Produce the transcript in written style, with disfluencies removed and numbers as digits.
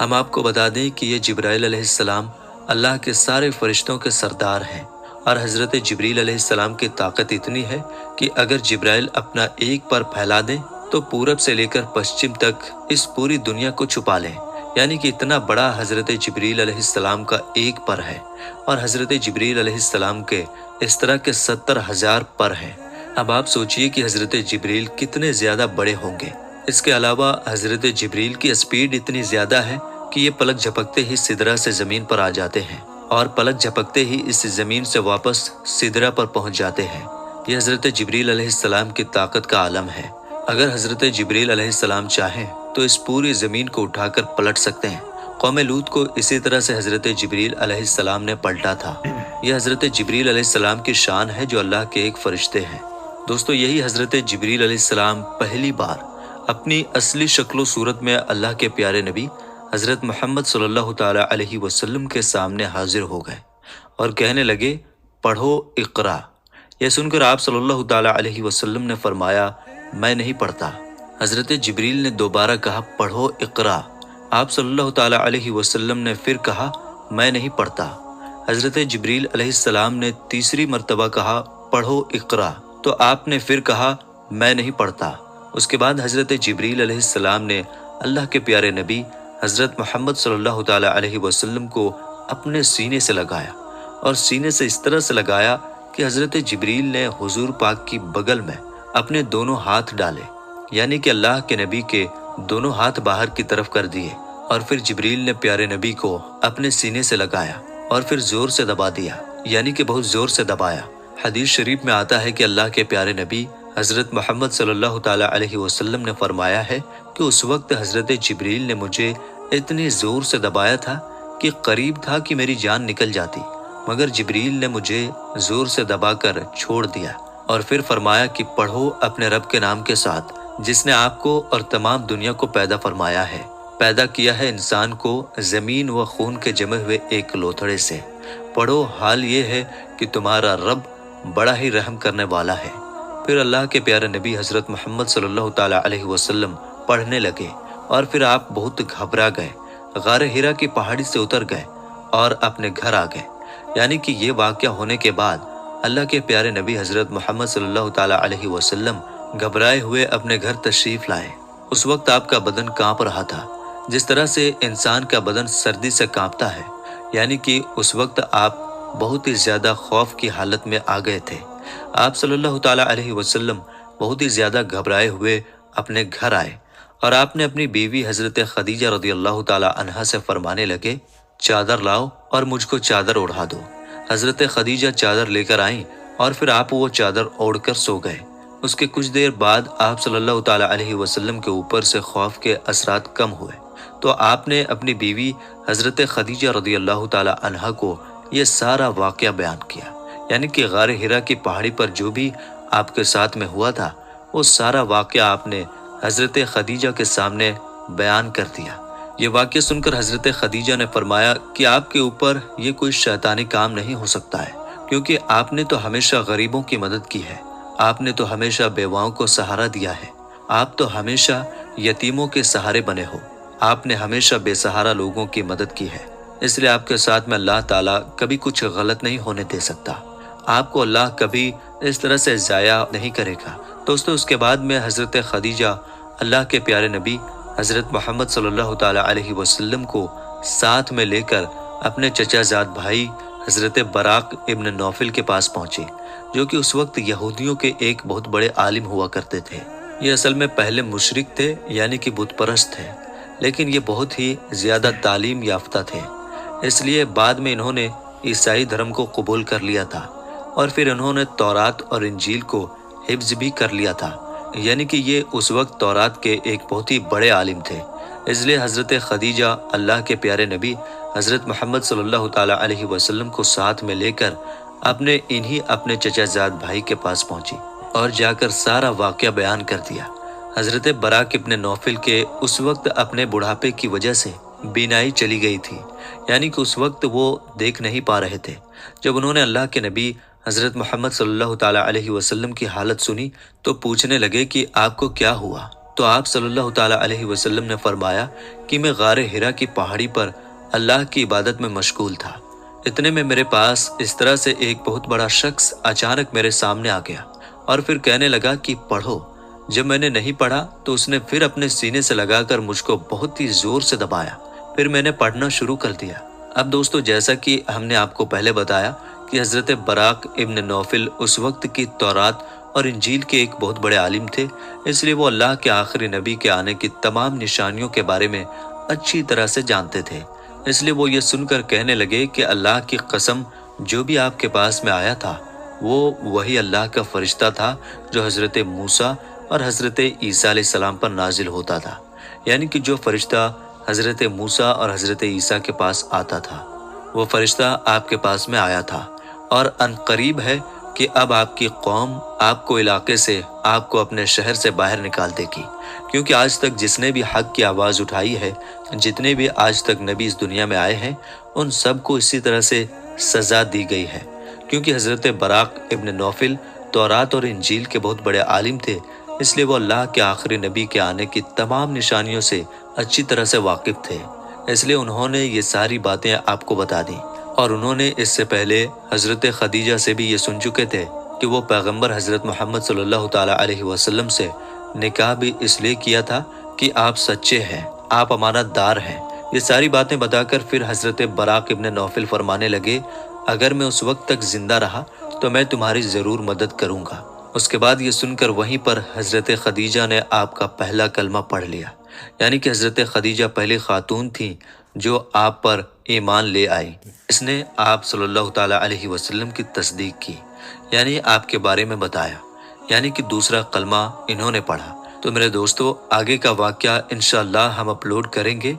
ہم آپ کو بتا دیں کہ یہ جبرائیل علیہ السلام اللہ کے سارے فرشتوں کے سردار ہیں، اور حضرت جبریل علیہ السلام کی طاقت اتنی ہے کہ اگر جبرائیل اپنا ایک پر پھیلا دیں تو پورب سے لے کر پشچم تک اس پوری دنیا کو چھپا لیں، یعنی کہ اتنا بڑا حضرت جبریل علیہ السلام کا ایک پر ہے، اور حضرت جبریل علیہ السلام کے اس طرح کے 70,000 پر ہیں۔ اب آپ سوچئے کہ حضرت جبریل کتنے زیادہ بڑے ہوں گے۔ اس کے علاوہ حضرت جبریل کی اسپیڈ اتنی زیادہ ہے کہ یہ پلک جھپکتے ہی سدرہ سے زمین پر آ جاتے ہیں، اور پلک جھپکتے ہی اس زمین سے واپس سدرہ پر پہنچ جاتے ہیں۔ یہ حضرت جبریل علیہ السلام کی طاقت کا عالم ہے۔ اگر حضرت جبریل علیہ السلام چاہیں تو اس پوری زمین کو اٹھا کر پلٹ سکتے ہیں۔ قوم لوط کو اسی طرح سے حضرت جبریل علیہ السلام نے پلٹا تھا۔ یہ حضرت جبریل علیہ السلام کی شان ہے جو اللہ کے ایک فرشتے ہیں۔ دوستو، یہی حضرت جبریل علیہ السلام پہلی بار اپنی اصلی شکل و صورت میں اللہ کے پیارے نبی حضرت محمد صلی اللہ تعالی علیہ وسلم کے سامنے حاضر ہو گئے اور کہنے لگے، پڑھو اقرا۔ یہ سن کر آپ صلی اللہ تعالی علیہ وسلم نے فرمایا، میں نہیں پڑھتا۔ حضرت جبریل نے دوبارہ کہا، پڑھو اقرا۔ آپ صلی اللہ تعالی علیہ وسلم نے پھر کہا، میں نہیں پڑھتا۔ حضرت جبریل علیہ السلام نے تیسری مرتبہ کہا، پڑھو اقرا، تو آپ نے پھر کہا، میں نہیں پڑھتا۔ اس کے بعد حضرت جبریل علیہ السلام نے اللہ کے پیارے نبی حضرت محمد صلی اللہ تعالی علیہ وسلم کو اپنے سینے سے لگایا، اور سینے سے اس طرح سے لگایا کہ حضرت جبریل نے حضور پاک کی بغل میں اپنے دونوں ہاتھ ڈالے، یعنی کہ اللہ کے نبی کے دونوں ہاتھ باہر کی طرف کر دیے، اور پھر جبریل نے پیارے نبی کو اپنے سینے سے لگایا اور پھر زور سے دبا دیا، یعنی کہ بہت زور سے دبایا۔ حدیث شریف میں آتا ہے کہ اللہ کے پیارے نبی حضرت محمد صلی اللہ تعالی علیہ وسلم نے فرمایا ہے کہ اس وقت حضرت جبریل نے مجھے اتنی زور سے دبایا تھا کہ قریب تھا کہ میری جان نکل جاتی، مگر جبریل نے مجھے زور سے دبا کر چھوڑ دیا، اور پھر فرمایا کہ پڑھو اپنے رب کے نام کے ساتھ جس نے آپ کو اور تمام دنیا کو پیدا فرمایا ہے، پیدا کیا ہے انسان کو زمین و خون کے جمے ہوئے ایک لوتھڑے سے۔ پڑھو، حال یہ ہے کہ تمہارا رب بڑا ہی رحم کرنے والا ہے۔ پھر اللہ کے پیارے نبی حضرت محمد صلی اللہ تعالی علیہ وسلم پڑھنے لگے، اور پھر آپ بہت گھبرا گئے، غار ہرا کی پہاڑی سے اتر گئے اور اپنے گھر آ گئے۔ یعنی کہ یہ واقعہ ہونے کے بعد اللہ کے پیارے نبی حضرت محمد صلی اللہ تعالی علیہ وسلم گھبرائے ہوئے اپنے گھر تشریف لائے۔ اس وقت آپ کا بدن کانپ رہا تھا، جس طرح سے انسان کا بدن سردی سے کانپتا ہے، یعنی کہ اس وقت آپ بہت ہی زیادہ خوف کی حالت میں آ گئے تھے۔ آپ صلی اللہ تعالی علیہ وسلم بہت ہی زیادہ گھبرائے ہوئے اپنے گھر آئے، اور آپ نے اپنی بیوی حضرت خدیجہ رضی اللہ تعالی عنہا سے فرمانے لگے، چادر لاؤ اور مجھ کو چادر اوڑھا دو۔ حضرت خدیجہ چادر لے کر آئیں، اور پھر آپ وہ چادر اوڑھ کر سو گئے۔ اس کے کچھ دیر بعد آپ صلی اللہ تعالی علیہ وسلم کے اوپر سے خوف کے اثرات کم ہوئے، تو آپ نے اپنی بیوی حضرت خدیجہ رضی اللہ تعالی عنہا کو یہ سارا واقعہ بیان کیا، یعنی کہ غار ہرا کی پہاڑی پر جو بھی آپ کے ساتھ میں ہوا تھا وہ سارا واقعہ آپ نے حضرت خدیجہ کے سامنے بیان کر دیا۔ یہ واقعہ سن کر حضرت خدیجہ نے فرمایا کہ آپ کے اوپر یہ کوئی شیطانی کام نہیں ہو سکتا ہے، کیونکہ آپ نے تو ہمیشہ غریبوں کی مدد کی ہے، آپ نے تو ہمیشہ بیواؤں کو سہارا دیا ہے، آپ تو ہمیشہ یتیموں کے سہارے بنے ہو، آپ نے ہمیشہ بے سہارا لوگوں کی مدد کی ہے، اس لیے آپ کے ساتھ میں اللہ تعالیٰ کبھی کچھ غلط نہیں ہونے دے سکتا، آپ کو اللہ کبھی اس طرح سے ضائع نہیں کرے گا۔ دوستو، اس کے بعد میں حضرت خدیجہ اللہ کے پیارے نبی حضرت محمد صلی اللہ تعالی علیہ وسلم کو ساتھ میں لے کر اپنے چچا زاد بھائی حضرت براق ابن نوفل کے پاس پہنچے، جو کہ اس وقت یہودیوں کے ایک بہت بڑے عالم ہوا کرتے تھے۔ یہ اصل میں پہلے مشرک تھے، یعنی کہ بت پرست تھے، لیکن یہ بہت ہی زیادہ تعلیم یافتہ تھے، اس لیے بعد میں انہوں نے عیسائی دھرم کو قبول کر لیا تھا، اور پھر انہوں نے تورات اور انجیل کو حفظ بھی کر لیا تھا، یعنی کہ یہ اس وقت تورات کے ایک بہت ہی بڑے عالم تھے۔ اس لیے حضرت خدیجہ اللہ کے پیارے نبی حضرت محمد صلی اللہ تعالی علیہ وسلم کو ساتھ میں لے کر اپنے چچا زاد بھائی کے پاس پہنچی اور جا کر سارا واقعہ بیان کر دیا۔ حضرت براق ابن نوفل کے اس وقت اپنے بڑھاپے کی وجہ سے بینائی چلی گئی تھی، یعنی کہ اس وقت وہ دیکھ نہیں پا رہے تھے۔ جب انہوں نے اللہ کے نبی حضرت محمد صلی اللہ تعالی علیہ وسلم کی حالت سنی تو پوچھنے لگے کہ آپ کو کیا ہوا؟ تو آپ صلی اللہ تعالیٰ علیہ وسلم نے فرمایا کہ میں غار ہرا کی پہاڑی پر اللہ کی عبادت میں مشغول تھا۔ اتنے میں میرے پاس اس طرح سے ایک بہت بڑا شخص اچانک میرے سامنے آ گیا اور پھر کہنے لگا کہ پڑھو۔ جب میں نے نہیں پڑھا تو اس نے پھر اپنے سینے سے لگا کر مجھ کو بہت ہی زور سے دبایا، پھر میں نے پڑھنا شروع کر دیا۔ اب دوستو، جیسا کہ ہم نے آپ کو پہلے بتایا کہ حضرت براق ابن نوفل اس وقت کی تورات اور انجیل کے ایک بہت بڑے عالم تھے، اس لیے وہ اللہ کے آخری نبی کے آنے کی تمام نشانیوں کے بارے میں اچھی طرح سے جانتے تھے۔ اس لیے وہ یہ سن کر کہنے لگے کہ اللہ کی قسم، جو بھی آپ کے پاس میں آیا تھا وہ وہی اللہ کا فرشتہ تھا جو حضرت موسیٰ اور حضرت عیسیٰ علیہ السلام پر نازل ہوتا تھا، یعنی کہ جو فرشتہ حضرت موسیٰ اور حضرت عیسیٰ کے پاس آتا تھا وہ فرشتہ آپ کے پاس میں آیا تھا۔ اور ان قریب ہے کہ اب آپ کی قوم آپ کو علاقے سے، آپ کو اپنے شہر سے باہر نکال دے گی، کیونکہ آج تک جس نے بھی حق کی آواز اٹھائی ہے، جتنے بھی آج تک نبی اس دنیا میں آئے ہیں، ان سب کو اسی طرح سے سزا دی گئی ہے۔ کیونکہ حضرت براق ابن نوفل تورات اور انجیل کے بہت بڑے عالم تھے، اس لیے وہ اللہ کے آخری نبی کے آنے کی تمام نشانیوں سے اچھی طرح سے واقف تھے، اس لیے انہوں نے یہ ساری باتیں آپ کو بتا دیں۔ اور انہوں نے اس سے پہلے حضرت خدیجہ سے بھی یہ سن چکے تھے کہ وہ پیغمبر حضرت محمد صلی اللہ تعالیٰ علیہ وسلم سے نکاح بھی اس لیے کیا تھا کہ آپ سچے ہیں، آپ امانت دار ہیں۔ یہ ساری باتیں بتا کر پھر حضرت براق ابن نوفل فرمانے لگے، اگر میں اس وقت تک زندہ رہا تو میں تمہاری ضرور مدد کروں گا۔ اس کے بعد یہ سن کر وہیں پر حضرت خدیجہ نے آپ کا پہلا کلمہ پڑھ لیا، یعنی کہ حضرت خدیجہ پہلی خاتون تھیں جو آپ پر ایمان لے آئی۔ اس نے آپ صلی اللہ تعالیٰ علیہ وسلم کی تصدیق کی، یعنی آپ کے بارے میں بتایا، یعنی کہ دوسرا کلمہ انہوں نے پڑھا۔ تو میرے دوستو، آگے کا واقعہ انشاءاللہ ہم اپلوڈ کریں گے۔